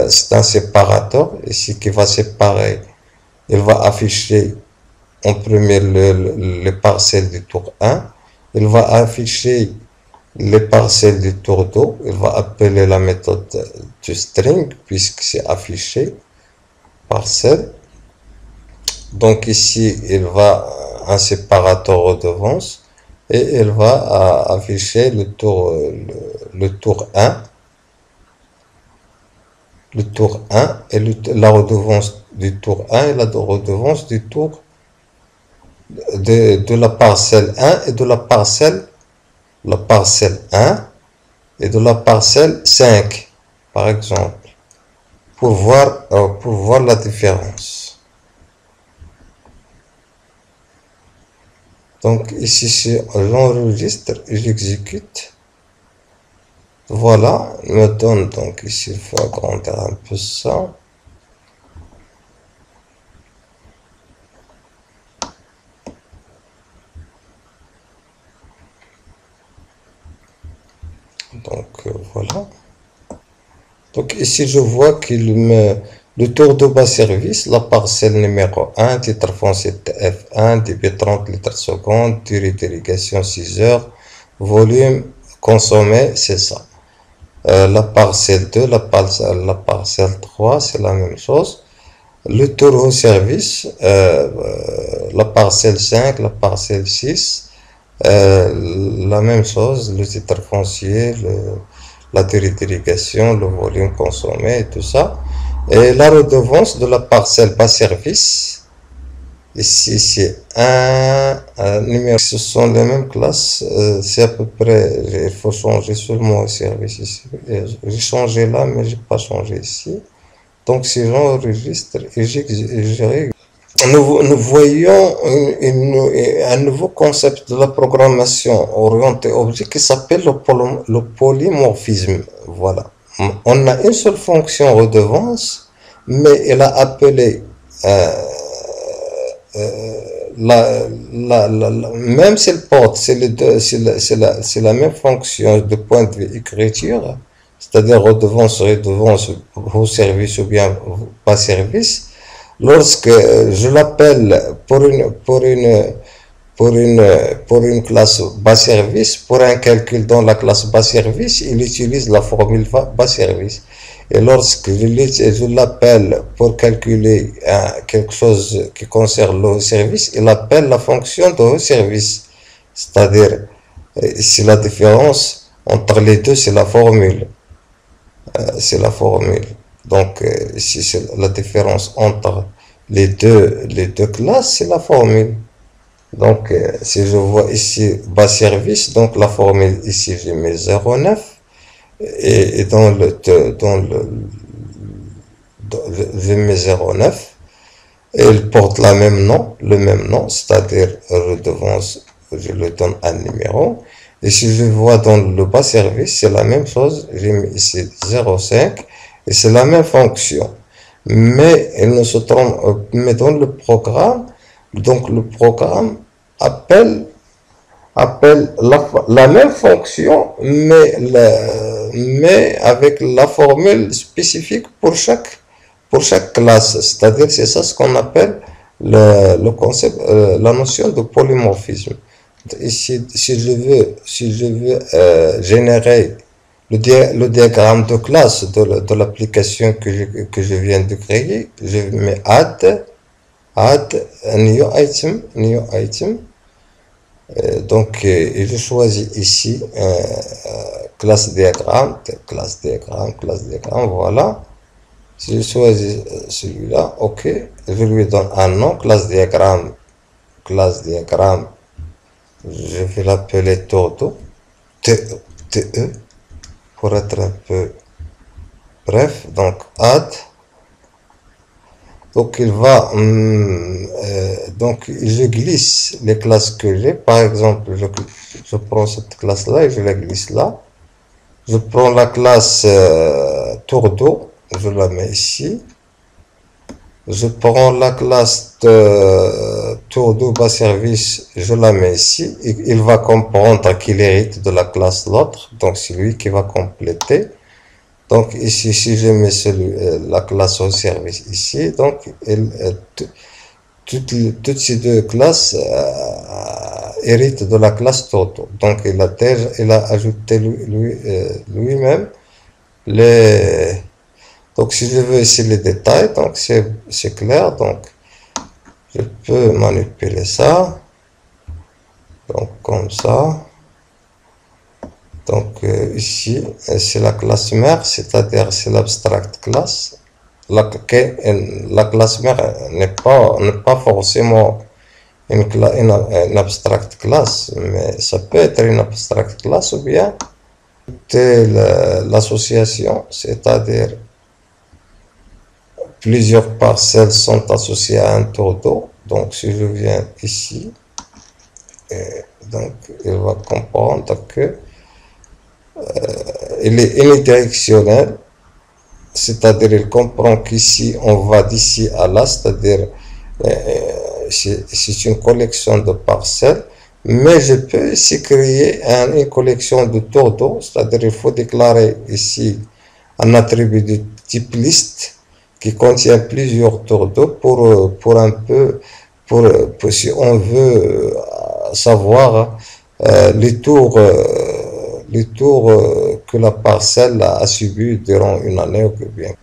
c'est un séparateur, ici qui va séparer, il va afficher en premier les parcelles du tour 1, il va afficher les parcelles du tour 2, il va appeler la méthode du string, puisque c'est affiché, parcelle. Donc ici, il va un séparateur redevance, et il va afficher le tour 1, et la redevance du tour 1 et la redevance du tour de la parcelle 1 et de la parcelle 1 et de la parcelle 5, par exemple, pour voir la différence. Donc ici, j'enregistre et j'exécute. Voilà, il me donne, donc ici, il faut agrandir un peu ça. Donc voilà. Donc ici, je vois qu'il me... Le tour de bas service, la parcelle numéro 1, titre foncier TF1, débit 30 litres seconde, durée d'irrigation 6 heures, volume consommé, c'est ça. La parcelle 2, la parcelle 3, c'est la même chose. Le tour au service, la parcelle 5, la parcelle 6, la même chose, le titre foncier, la durée d'irrigation, le volume consommé et tout ça. Et la redevance de la parcelle bas service, ici c'est un numéro, ce sont les mêmes classes, c'est à peu près, il faut changer seulement au service ici. J'ai changé là, mais j'ai pas changé ici. Donc si j'enregistre et j'exécute, nous voyons un nouveau concept de la programmation orientée objet qui s'appelle le polymorphisme. Voilà. On a une seule fonction redevance, mais elle a appelé même si le porte, c'est la même fonction de point de vue écriture, c'est-à-dire redevance au service ou bien pas service. Lorsque je l'appelle pour une classe bas service, pour un calcul dans la classe bas service, il utilise la formule bas service. Et lorsque je l'appelle pour calculer quelque chose qui concerne le haut service, il appelle la fonction de haut service. C'est-à-dire, ici la différence entre les deux, c'est la formule. Donc, ici, c'est la différence entre les deux classes, c'est la formule. Donc, si je vois ici bas service, donc la formule ici, j'ai mis 0,9. et dans le VM09, et il porte le même nom, c'est-à-dire redevance, je le donne un numéro. Et si je vois dans le bas service, c'est la même chose, j'ai mis ici 05, et c'est la même fonction. Mais il ne se trompe, mais dans le programme, donc le programme appelle la même fonction, mais avec la formule spécifique pour chaque classe. C'est-à-dire, c'est ça ce qu'on appelle le concept, la notion de polymorphisme. Ici, si je veux générer le diagramme de classe de l'application que je viens de créer, je mets add new item. Et je choisis ici classe diagramme, voilà. Si je choisis celui-là, ok, je lui donne un nom, classe diagramme, je vais l'appeler Todo, TE, pour être un peu bref, donc add. Donc il va, donc je glisse les classes que j'ai. Par exemple, je prends cette classe-là et je la glisse là. Je prends la classe Tourdo, je la mets ici. Je prends la classe de Tourdo bas service, je la mets ici. Il va comprendre qu'il hérite de la classe l'autre, donc c'est lui qui va compléter. Donc ici, si je mets la classe au service ici, donc toutes ces deux classes héritent de la classe Toto. Donc il a ajouté lui-même les. Donc si je veux ici les détails, donc c'est clair. Donc je peux manipuler ça. Donc comme ça. Donc ici, c'est la classe mère, c'est-à-dire c'est l'abstract class. La classe mère n'est pas forcément une abstract class, mais ça peut être une abstract class ou bien l'association, c'est-à-dire plusieurs parcelles sont associées à un tour d'eau. Donc si je viens ici, donc il va comprendre que il est unidirectionnel, c'est-à-dire il comprend qu'ici on va d'ici à là, c'est-à-dire c'est une collection de parcelles, mais je peux ici créer une collection de tours d'eau, c'est-à-dire il faut déclarer ici un attribut de type liste qui contient plusieurs tours d'eau pour un peu, pour si on veut savoir les tours que la parcelle a subi durant une année ou bien.